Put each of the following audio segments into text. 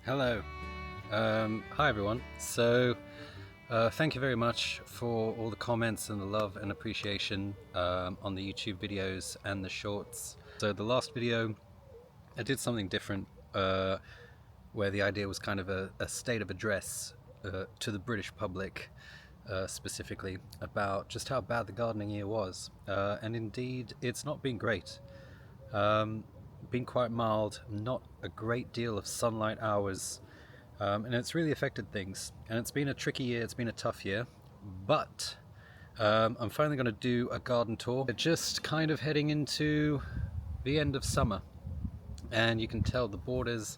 Hello. Hi everyone. Thank you very much for all the comments and the love and appreciation on the YouTube videos and the shorts. So the last video, I did something different where the idea was kind of a state of address to the British public specifically about just how bad the gardening year was. And indeed, it's not been great. Been quite mild, not a great deal of sunlight hours, and it's really affected things. And it's been a tricky year, it's been a tough year, but I'm finally going to do a garden tour. We're just kind of heading into the end of summer, and you can tell the borders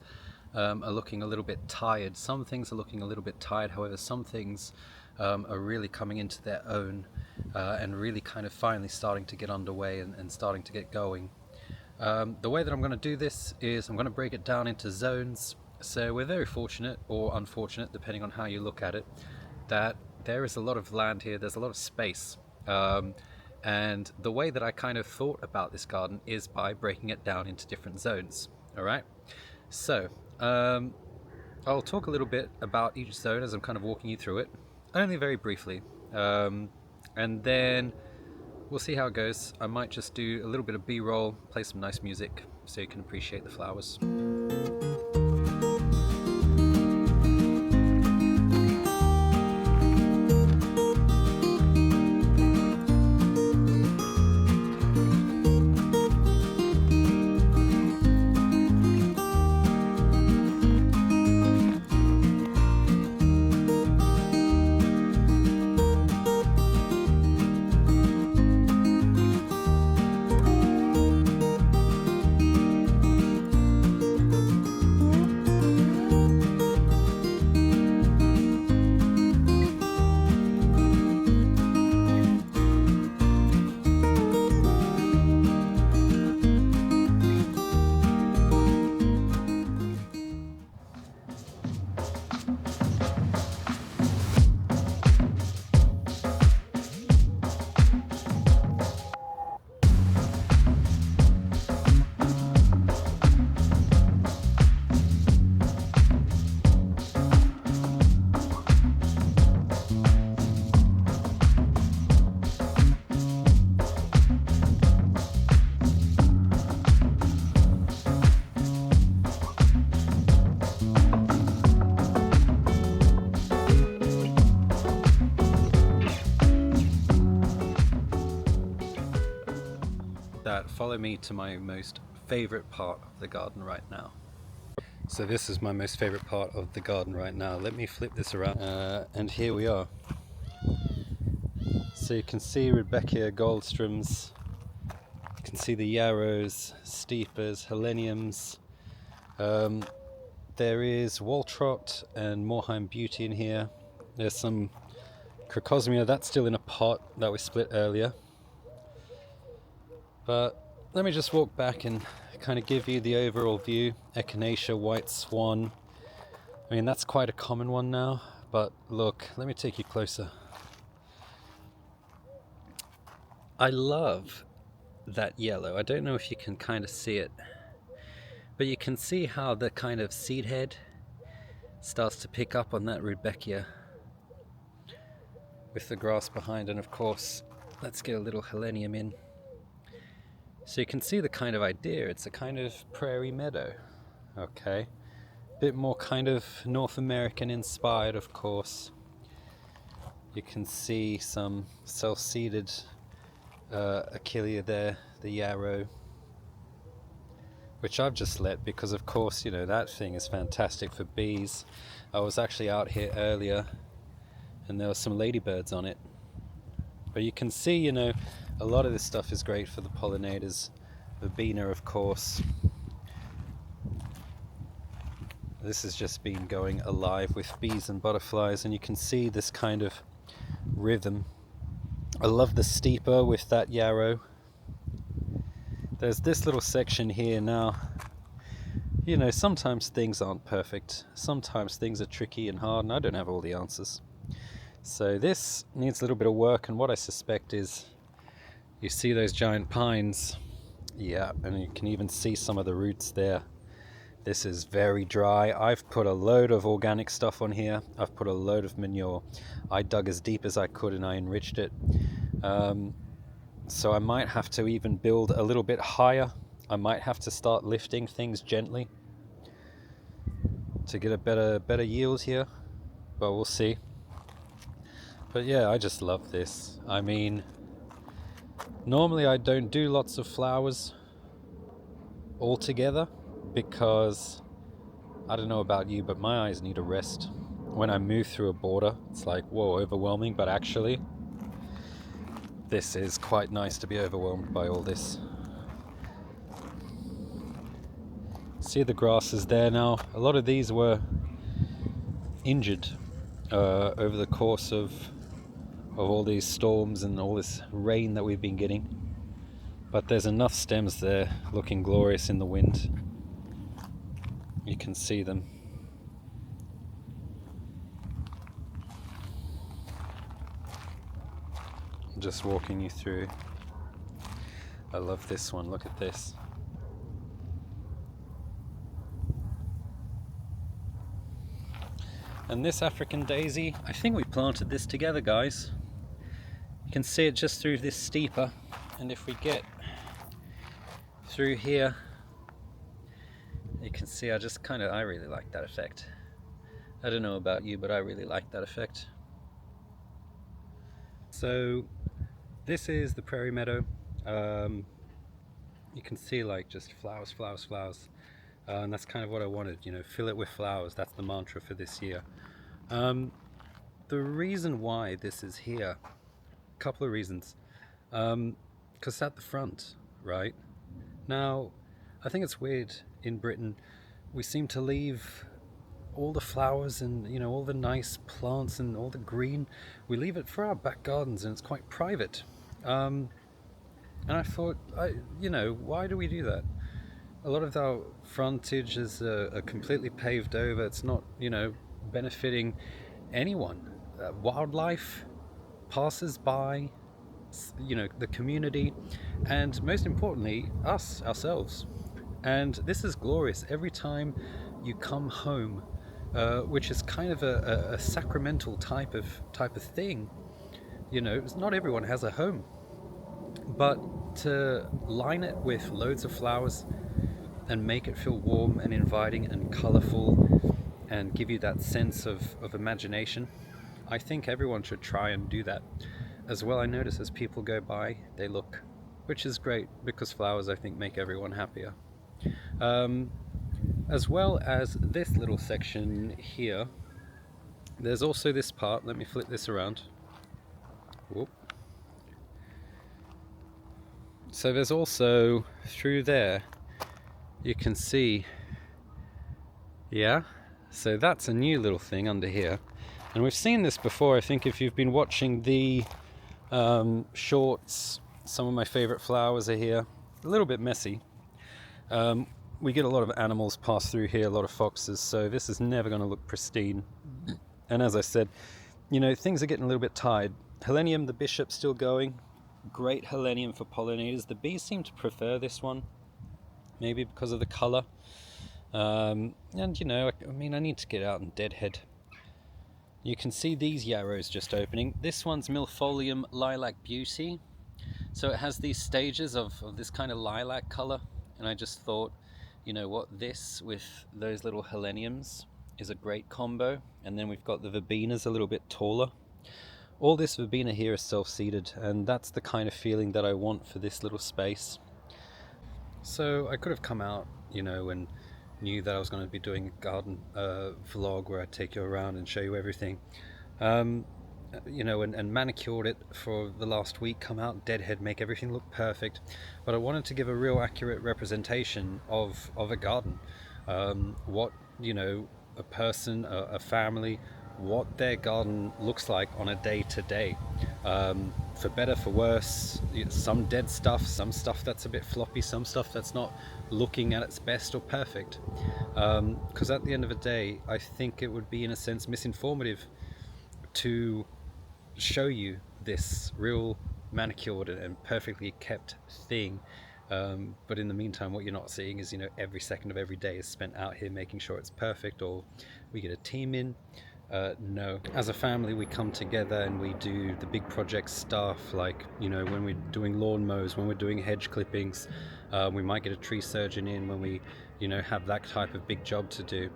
are looking a little bit tired. Some things are looking a little bit tired, however some things are really coming into their own and really kind of finally starting to get underway and starting to get going. The way that I'm going to do this is I'm going to break it down into zones. So we're very fortunate, or unfortunate depending on how you look at it, that there is a lot of land here, there's a lot of space. And the way that I kind of thought about this garden is by breaking it down into different zones. Alright, so I'll talk a little bit about each zone as I'm kind of walking you through it, only very briefly, and then we'll see how it goes. I might just do a little bit of B-roll, play some nice music so you can appreciate the flowers. Follow me to my most favorite part of the garden right now. So this is my most favorite part of the garden right now. Let me flip this around and here we are. So you can see Rudbeckia goldstroms, you can see the yarrows, steepers, heleniums. There is Waltrot and Moorheim Beauty in here. There's some Crocosmia, that's still in a pot that we split earlier. But let me just walk back and kind of give you the overall view. Echinacea, white swan. I mean, that's quite a common one now, but look, let me take you closer. I love that yellow. I don't know if you can kind of see it, but you can see how the kind of seed head starts to pick up on that Rudbeckia with the grass behind, and of course, let's get a little helenium in. So you can see the kind of idea. It's a kind of prairie meadow, okay? Bit more kind of North American inspired, of course. You can see some self-seeded Achillea there, the yarrow, which I've just let because of course, you know, that thing is fantastic for bees. I was actually out here earlier and there were some ladybirds on it. But you can see, you know, a lot of this stuff is great for the pollinators. Verbena, of course. This has just been going alive with bees and butterflies, and you can see this kind of rhythm. I love the steeper with that yarrow. There's this little section here now. You know, sometimes things aren't perfect. Sometimes things are tricky and hard, and I don't have all the answers. So this needs a little bit of work, and what I suspect is you see those giant pines, yeah, and you can even see some of the roots there. This is very dry. I've put a load of organic stuff on here. I've put a load of manure. I dug as deep as I could and I enriched it. So I might have to even build a little bit higher. I might have to start lifting things gently to get a better yield here, but we'll see. But yeah, I just love this. I mean, normally I don't do lots of flowers altogether because I don't know about you, but my eyes need a rest. When I move through a border, it's like, whoa, overwhelming, but actually this is quite nice to be overwhelmed by all this. See the grass is there now. A lot of these were injured over the course of all these storms and all this rain that we've been getting. But there's enough stems there looking glorious in the wind. You can see them. I'm just walking you through. I love this one, look at this. And this African daisy, I think we planted this together, guys. You can see it just through this steeper, and if we get through here, you can see I really like that effect. I don't know about you, but I really like that effect. So this is the Prairie Meadow. You can see like just flowers, flowers, flowers. And that's kind of what I wanted, you know, fill it with flowers. That's the mantra for this year. The reason why this is here, a couple of reasons. Because at the front, right? Now, I think it's weird in Britain, we seem to leave all the flowers and, you know, all the nice plants and all the green, we leave it for our back gardens and it's quite private. And I thought, you know, why do we do that? A lot of our frontage is completely paved over. It's not, you know, benefiting anyone. Wildlife, passers by, you know, the community, and most importantly, ourselves. And this is glorious. Every time you come home, which is kind of a sacramental type of thing, you know, not everyone has a home, but to line it with loads of flowers and make it feel warm and inviting and colorful and give you that sense of imagination, I think everyone should try and do that. As well, I notice as people go by, they look, which is great because flowers, I think, make everyone happier. As well as this little section here, there's also this part, let me flip this around. Whoop. So there's also, through there, you can see, yeah, so that's a new little thing under here. And we've seen this before, I think if you've been watching the shorts, some of my favorite flowers are here. A little bit messy. We get a lot of animals pass through here, a lot of foxes, so this is never going to look pristine. And as I said, you know, things are getting a little bit tired. Helenium, the bishop's still going. Great helenium for pollinators. The bees seem to prefer this one, maybe because of the color. And you know, I mean, I need to get out and deadhead. You can see these yarrows just opening. This one's Milfolium Lilac Beauty. So it has these stages of this kind of lilac color. And I just thought, you know what, this with those little heleniums is a great combo. And then we've got the verbenas a little bit taller. All this verbena here is self-seeded, and that's the kind of feeling that I want for this little space. So I could have come out, you know, and knew that I was going to be doing a garden vlog where I'd take you around and show you everything, you know, and manicured it for the last week, come out, deadhead, make everything look perfect. But I wanted to give a real accurate representation of a garden, what, you know, a person, a family, what their garden looks like on a day-to-day, for better, for worse, some dead stuff, some stuff that's a bit floppy, some stuff that's not looking at its best or perfect, because at the end of the day, I think it would be in a sense misinformative to show you this real manicured and perfectly kept thing But in the meantime, what you're not seeing is, every second of every day is spent out here making sure it's perfect, or we get a team in. No, as a family we come together and we do the big project stuff, like when we're doing lawn mows, when we're doing hedge clippings, we might get a tree surgeon in when we have that type of big job to do.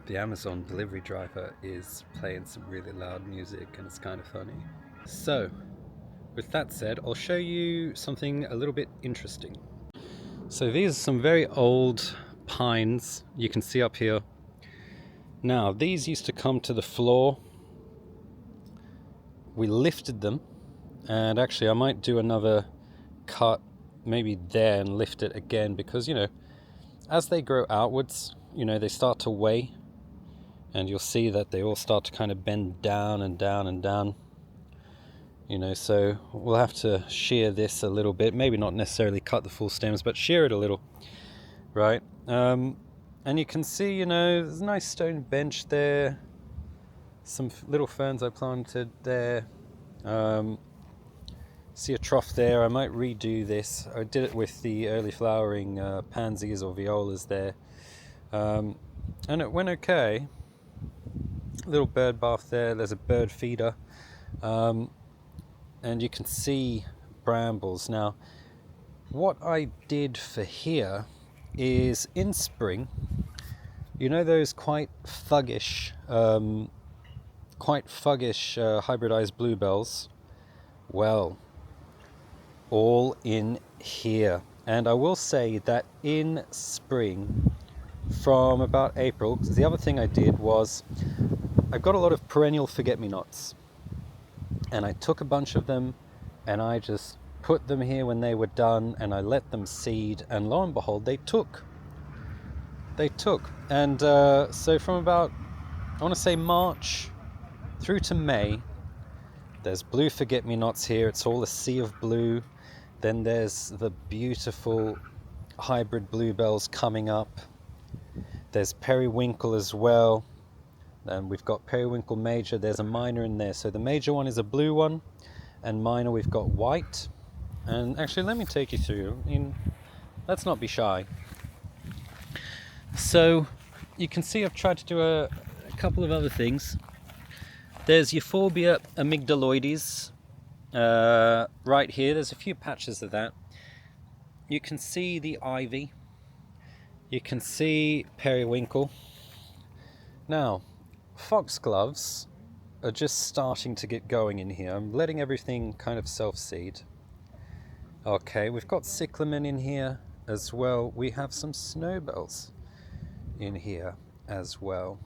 The Amazon delivery driver is playing some really loud music and it's kind of funny. So with that said, I'll show you something a little bit interesting. So these are some very old pines you can see up here. Now these used to come to the floor. We lifted them, and actually I might do another cut maybe there and lift it again, because as they grow outwards, they start to weigh, and you'll see that they all start to kind of bend down and down and down. So we'll have to shear this a little bit, maybe not necessarily cut the full stems, but shear it a little, right? And you can see, there's a nice stone bench there, some little ferns I planted there, see a trough there. I might redo this. I did it with the early flowering pansies or violas there, and it went okay. Little bird bath there, there's a bird feeder, and you can see brambles. Now what I did for here is, in spring, those quite thuggish hybridized bluebells, well, all in here. And I will say that in spring, from about April, because the other thing I did was I've got a lot of perennial forget-me-nots, and I took a bunch of them and I just put them here when they were done, and I let them seed, and lo and behold, they took. And so from about, I want to say, March through to May, there's blue forget-me-nots here. It's all a sea of blue. Then there's the beautiful hybrid bluebells coming up. There's periwinkle as well. And we've got periwinkle major. There's a minor in there. So the major one is a blue one, and minor we've got white. And actually, let me take you through. Let's not be shy. So you can see I've tried to do a couple of other things. There's Euphorbia amygdaloides right here. There's a few patches of that. You can see the ivy. You can see periwinkle. Now, foxgloves are just starting to get going in here. I'm letting everything kind of self-seed. Okay, we've got cyclamen in here as well. We have some snowbells in here as well.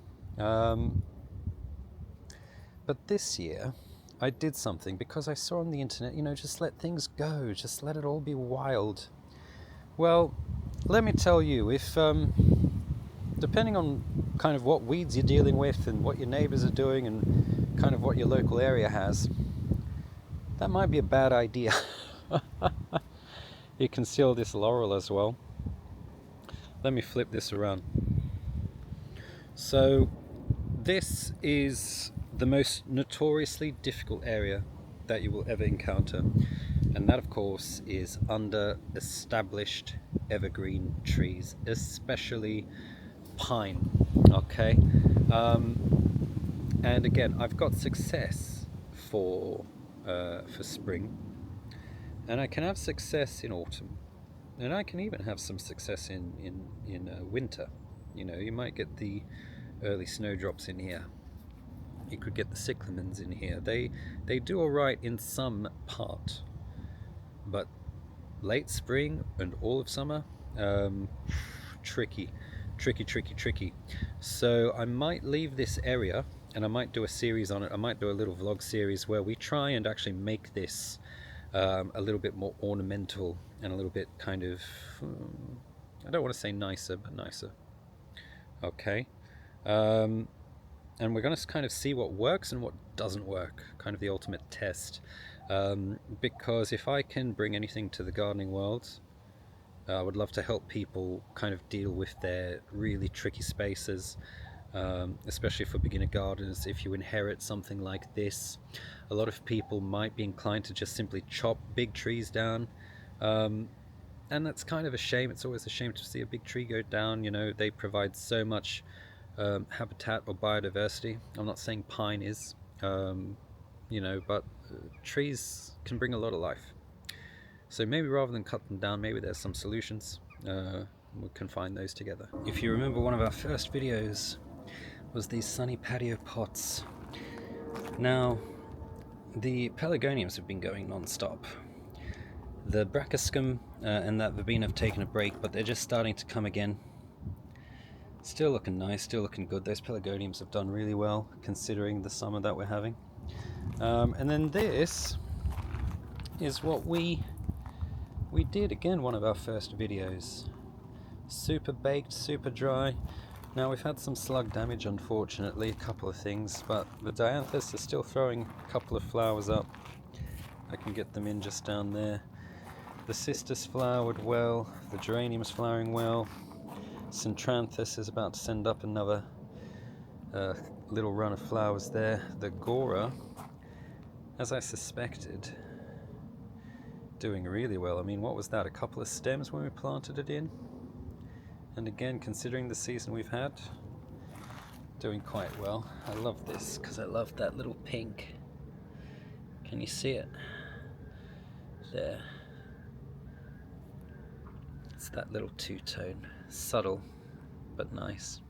But this year I did something, because I saw on the internet, just let things go, just let it all be wild. Well, let me tell you, if depending on kind of what weeds you're dealing with and what your neighbors are doing and kind of what your local area has, that might be a bad idea. You can see all this laurel as well. Let me flip this around. So this is the most notoriously difficult area that you will ever encounter, and that of course is under established evergreen trees, especially pine. Okay, and again, I've got success for spring, and I can have success in autumn, and I can even have some success in winter. You might get the early snowdrops in here. You could get the cyclamens in here. They do all right in some part, but late spring and all of summer, tricky. So I might leave this area and I might do a series on it. I might do a little vlog series where we try and actually make this a little bit more ornamental and a little bit kind of, I don't want to say nicer, but nicer. Okay. And we're going to kind of see what works and what doesn't work, kind of the ultimate test. Because if I can bring anything to the gardening world, I would love to help people kind of deal with their really tricky spaces, especially for beginner gardeners. If you inherit something like this, a lot of people might be inclined to just simply chop big trees down, and that's kind of a shame. It's always a shame to see a big tree go down. You know, they provide so much habitat or biodiversity. I'm not saying pine is, you know, but trees can bring a lot of life. So maybe rather than cut them down, maybe there's some solutions. We can find those together. If you remember, one of our first videos was these sunny patio pots. Now, the pelargoniums have been going non-stop. The brachyscum and that verbena have taken a break, but they're just starting to come again. Still looking nice, still looking good. Those pelargoniums have done really well considering the summer that we're having. And then this is what we did, again, one of our first videos. Super baked, super dry. Now we've had some slug damage, unfortunately, a couple of things, but the dianthus is still throwing a couple of flowers up. I can get them in just down there. The cistus flowered well, the geranium's flowering well. Centranthus is about to send up another little run of flowers there. The Gora, as I suspected, doing really well. I mean, what was that, a couple of stems when we planted it in? And again, considering the season we've had, doing quite well. I love this because I love that little pink. Can you see it? There. It's that little two-tone, subtle but nice.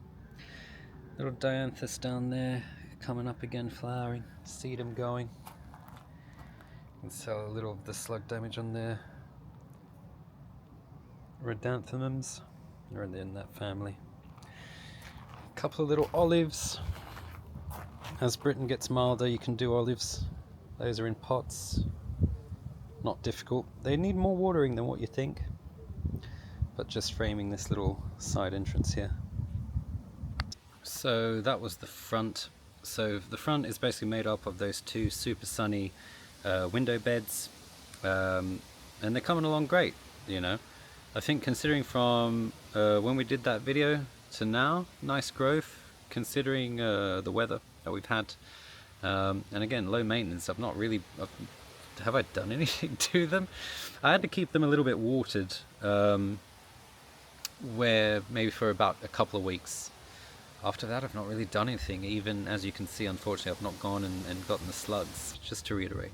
Little dianthus down there, coming up again, flowering. Sedum going. You can see a little of the slug damage on there. Rhodanthelums are in that family. A couple of little olives. As Britain gets milder, you can do olives. Those are in pots. Not difficult. They need more watering than what you think, but just framing this little side entrance here. So that was the front. So the front is basically made up of those two super sunny window beds, and they're coming along great, you know. I think considering from when we did that video to now, nice growth considering the weather that we've had, and again, low maintenance. I've not really, have I done anything to them? I had to keep them a little bit watered, where maybe for about a couple of weeks. After that, I've not really done anything. Even, as you can see, unfortunately, I've not gone and gotten the slugs. Just to reiterate,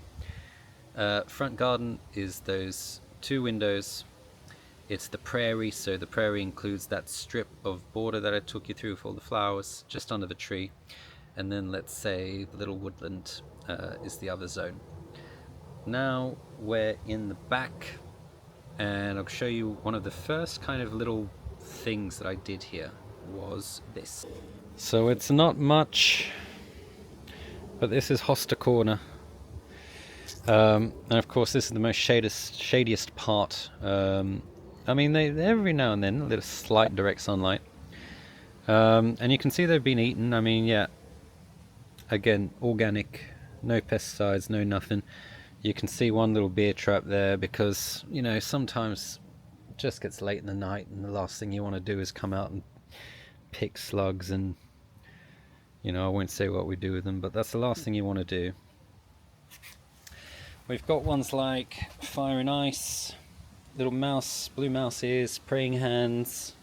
front garden is those two windows. It's the prairie, so the prairie includes that strip of border that I took you through with all the flowers just under the tree, and then let's say the little woodland is the other zone. Now we're in the back, and I'll show you one of the first kind of little things that I did here was this. So it's not much, but this is Hosta Corner, and of course this is the most shadiest part. I mean, they every now and then a little slight direct sunlight, and you can see they've been eaten. I mean, yeah, again, organic, no pesticides, no nothing. You can see one little beer trap there because, you know, sometimes it just gets late in the night and the last thing you want to do is come out and pick slugs, and, you know, I won't say what we do with them, but that's the last thing you want to do. We've got ones like Fire and Ice, little mouse, blue mouse ears, praying hands.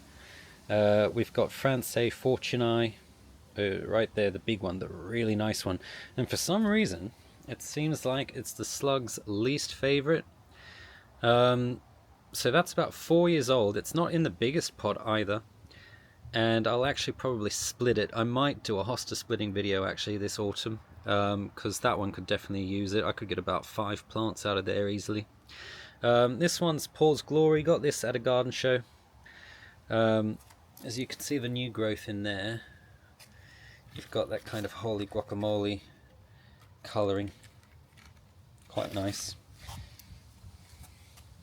We've got Francais Fortunae, right there, the big one, the really nice one. And for some reason, it seems like it's the slug's least favorite. So that's about 4 years old. It's not in the biggest pot either. And I'll actually probably split it. I might do a hosta splitting video actually this autumn, because that one could definitely use it. I could get about 5 plants out of there easily. This one's Paul's Glory. Got this at a garden show. As you can see, the new growth in there. You've got that kind of holy guacamole colouring. Quite nice.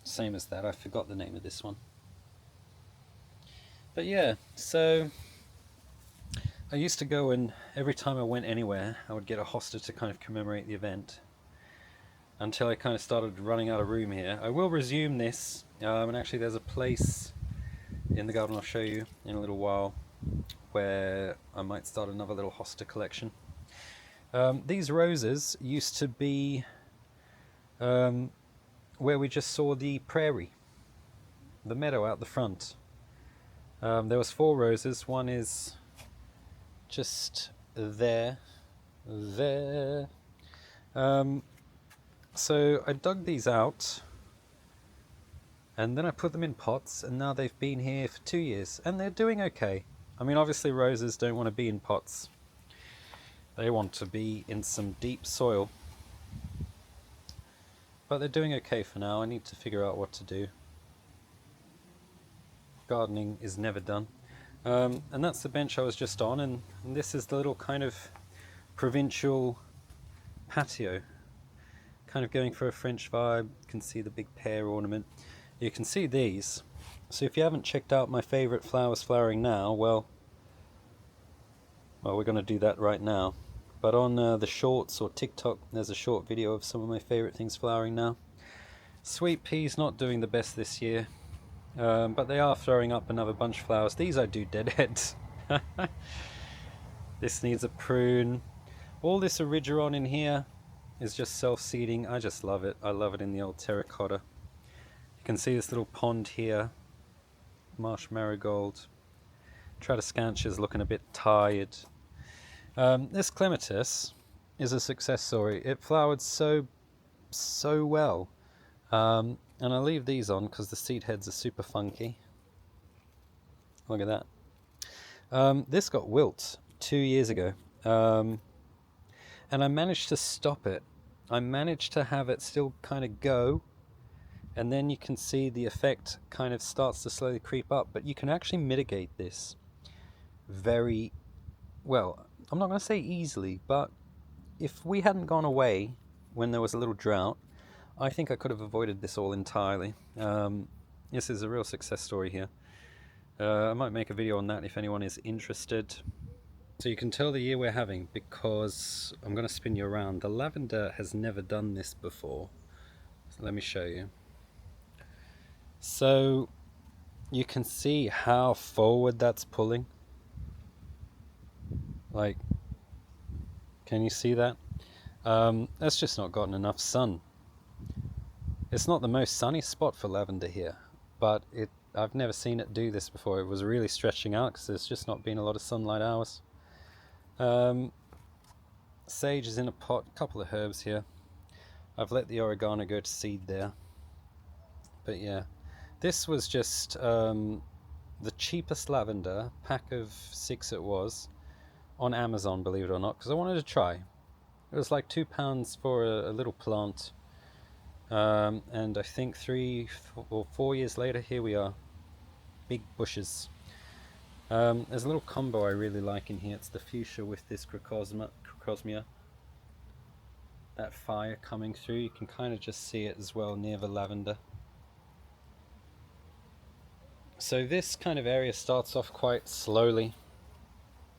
Same as that. I forgot the name of this one. But yeah, so I used to go, and every time I went anywhere I would get a hosta to kind of commemorate the event, until I kind of started running out of room here. I will resume this, and actually there's a place in the garden I'll show you in a little while where I might start another little hosta collection. These roses used to be where we just saw the prairie, the meadow out the front. There was 4 roses. One is just there. So I dug these out, and then I put them in pots, and now they've been here for 2 years, and they're doing okay. I mean, obviously roses don't want to be in pots. They want to be in some deep soil. But they're doing okay for now. I need to figure out what to do. Gardening is never done. And that's the bench I was just on, and this is the little kind of provincial patio. Kind of going for a French vibe. You can see the big pear ornament. You can see these. So if you haven't checked out my favorite flowers flowering now, well, we're going to do that right now. But on the shorts or TikTok, there's a short video of some of my favorite things flowering now. Sweet peas not doing the best this year, but they are throwing up another bunch of flowers. These I do deadheads. This needs a prune. All this erigeron in here is just self-seeding. I just love it. I love it in the old terracotta. You can see this little pond here. Marsh marigold. Tradescantia is looking a bit tired. This clematis is a success story. It flowered so well. And I leave these on because the seed heads are super funky. Look at that. This got wilt 2 years ago. And I managed to stop it. I managed to have it still kind of go, and then you can see the effect kind of starts to slowly creep up, but you can actually mitigate this very well. I'm not going to say easily, but if we hadn't gone away when there was a little drought, I think I could have avoided this all entirely. This is a real success story here. I might make a video on that if anyone is interested. So you can tell the year we're having because I'm going to spin you around. The lavender has never done this before. So let me show you. So you can see how forward that's pulling. Like, can you see that? That's just not gotten enough sun. It's not the most sunny spot for lavender here, but I've never seen it do this before. It was really stretching out because there's just not been a lot of sunlight hours. Sage is in a pot, a couple of herbs here. I've let the oregano go to seed there. But yeah, this was just the cheapest lavender, pack of 6 it was, on Amazon, believe it or not, because I wanted to try. It was like £2 for a little plant. And I think 3 or 4 years later, here we are. Big bushes. There's a little combo I really like in here. It's the fuchsia with this crocosmia. That fire coming through, you can kind of just see it as well near the lavender. So this kind of area starts off quite slowly,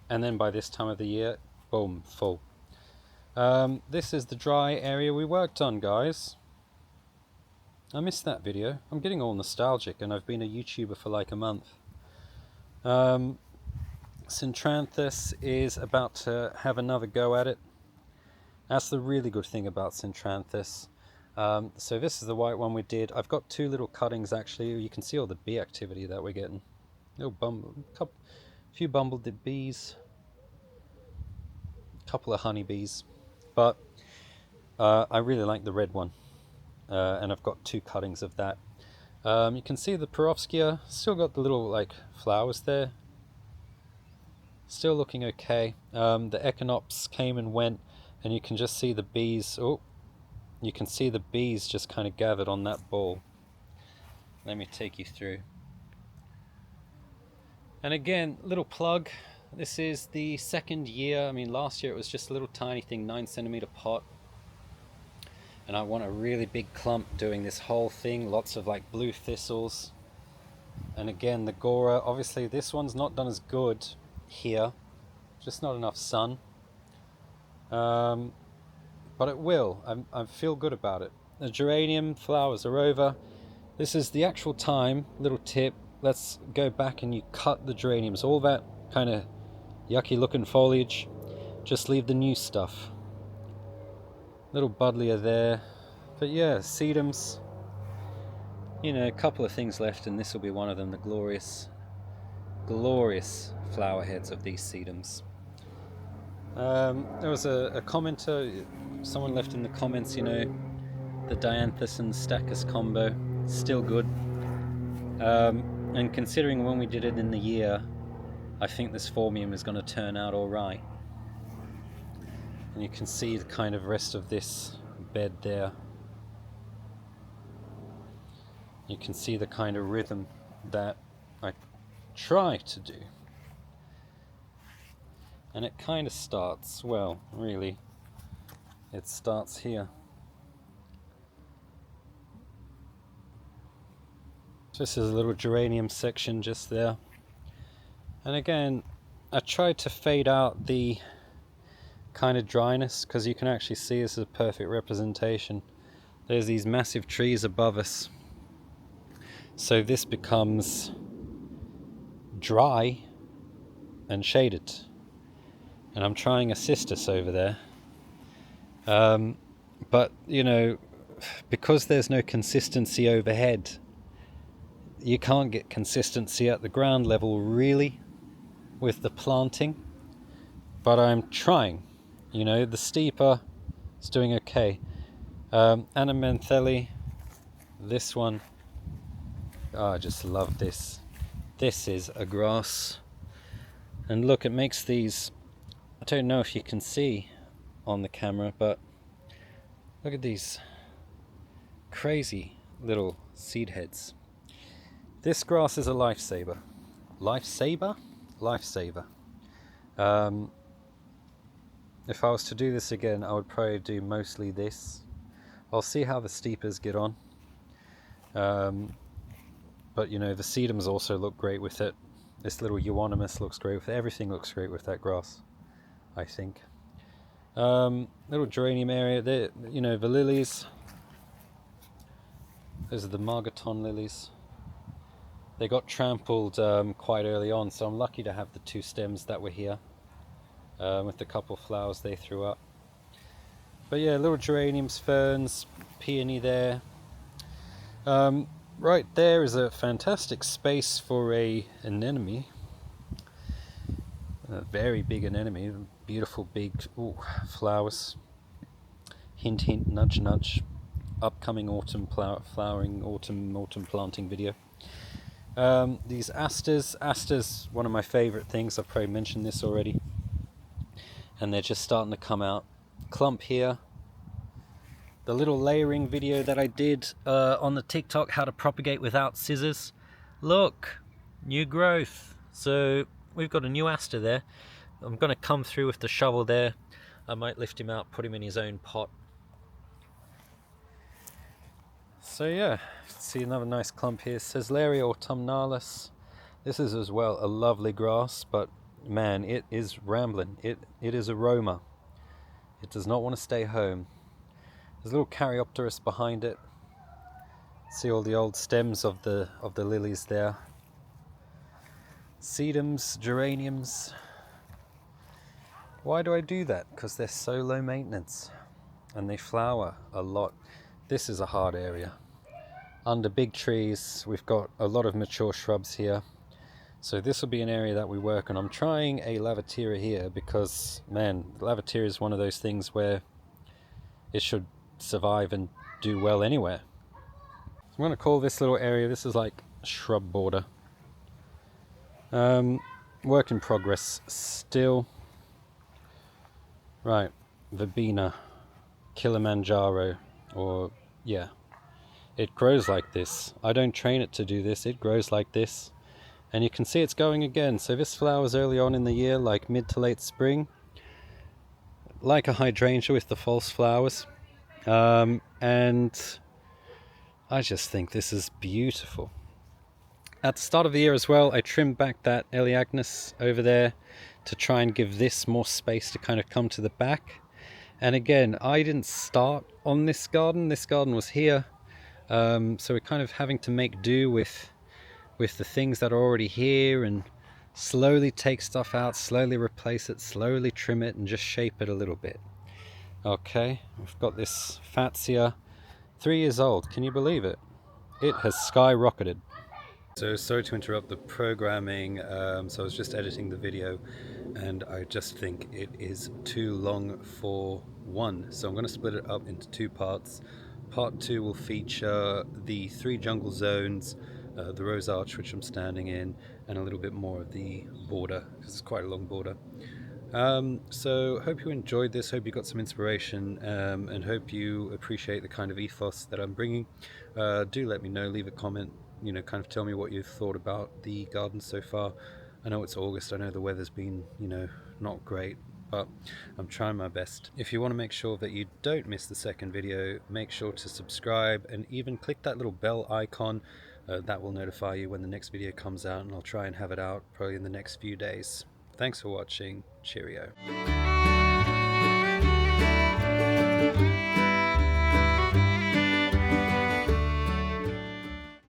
and then by this time of the year, boom, full. This is the dry area we worked on, guys. I missed that video. I'm getting all nostalgic, and I've been a YouTuber for like a month. Centranthus is about to have another go at it. That's the really good thing about Centranthus. So this is the white one we did. I've got 2 little cuttings actually. You can see all the bee activity that we're getting. Few bumblebee bees, couple of honeybees, but I really like the red one, and I've got 2 cuttings of that. You can see the Perovskia still got the little like flowers there, still looking okay. The Echinops came and went, and you can just see the bees. You can see the bees just kind of gathered on that ball. Let me take you through. And again, little plug, this is the 2nd year. I mean, last year it was just a little tiny thing, 9cm pot. And I want a really big clump doing this whole thing, lots of like blue thistles. And again, the Gora, obviously this one's not done as good here, just not enough sun. But it will, I feel good about it. The geranium flowers are over. This is the actual time, little tip, let's go back and you cut the geraniums. All that kind of yucky looking foliage. Just leave the new stuff. Little buddleia there. But yeah, sedums. You know, a couple of things left, and this will be one of them. The glorious, glorious flower heads of these sedums. There was a commenter, someone left in the comments, you know, the Dianthus and Stachys combo, still good. And considering when we did it in the year, I think this Formium is going to turn out alright. And you can see the kind of rest of this bed there. You can see the kind of rhythm that I try to do. And it kind of starts, well, really, it starts here. This is a little geranium section just there. And again, I tried to fade out the kind of dryness, because you can actually see this is a perfect representation. There's these massive trees above us. So this becomes dry and shaded. And I'm trying a cistus over there. But, you know, because there's no consistency overhead, you can't get consistency at the ground level really with the planting. But I'm trying. You know, the steeper is doing okay. Anamanthele, this one, oh, I just love this. This is a grass. And look, it makes these, I don't know if you can see on the camera, but look at these crazy little seed heads. This grass is a lifesaver. Lifesaver? Lifesaver. If I was to do this again, I would probably do mostly this. I'll see how the steepers get on. But you know, the sedums also look great with it. This little euonymus looks great with it. Everything looks great with that grass, I think. Little geranium area there, you know, the lilies. Those are the Margaton lilies. They got trampled quite early on, so I'm lucky to have the two stems that were here. With the couple flowers they threw up. But yeah, little geraniums, ferns, peony there. Right there is a fantastic space for an anemone. A very big anemone, beautiful big flowers. Hint hint, nudge nudge. Upcoming autumn flowering, autumn planting video. These asters, one of my favorite things. I've probably mentioned this already. And they're just starting to come out. Clump here. The little layering video that I did on the TikTok, how to propagate without scissors. Look, new growth. So we've got a new aster there. I'm going to come through with the shovel there. I might lift him out, put him in his own pot. So yeah, see another nice clump here. Ceslaria autumnalis. This is as well a lovely grass, but man, it is rambling. It is a roamer. It does not want to stay home. There's a little Caryopteris behind it. See all the old stems of the lilies there. Sedums, geraniums. Why do I do that? Because they're so low maintenance and they flower a lot. This is a hard area. Under big trees, we've got a lot of mature shrubs here. So this will be an area that we work on. I'm trying a Lavatera here because, man, Lavatera is one of those things where it should survive and do well anywhere. So I'm going to call this little area, this is like shrub border. Work in progress still. Right, Verbena, Kilimanjaro, or yeah, it grows like this. I don't train it to do this, it grows like this. And you can see it's going again. So this flowers early on in the year, like mid to late spring, like a hydrangea with the false flowers. And I just think this is beautiful. At the start of the year as well, I trimmed back that Elaeagnus over there to try and give this more space to kind of come to the back. And again, I didn't start on this garden was here. So we're kind of having to make do with the things that are already here, and slowly take stuff out, slowly replace it, slowly trim it, and just shape it a little bit. Okay, we've got this Fatsia, 3 years old. Can you believe it? It has skyrocketed. So sorry to interrupt the programming, so I was just editing the video and I just think it is too long for one. So I'm going to split it up into 2 parts. Part 2 will feature the 3 jungle zones, the rose arch which I'm standing in, and a little bit more of the border, because it's quite a long border. So hope you enjoyed this, hope you got some inspiration, and hope you appreciate the kind of ethos that I'm bringing. Do let me know, leave a comment, kind of tell me what you've thought about the garden so far. I know it's August, I know the weather's been, not great, but I'm trying my best. If you want to make sure that you don't miss the second video, make sure to subscribe and even click that little bell icon. That will notify you when the next video comes out, and I'll try and have it out probably in the next few days. Thanks for watching. Cheerio.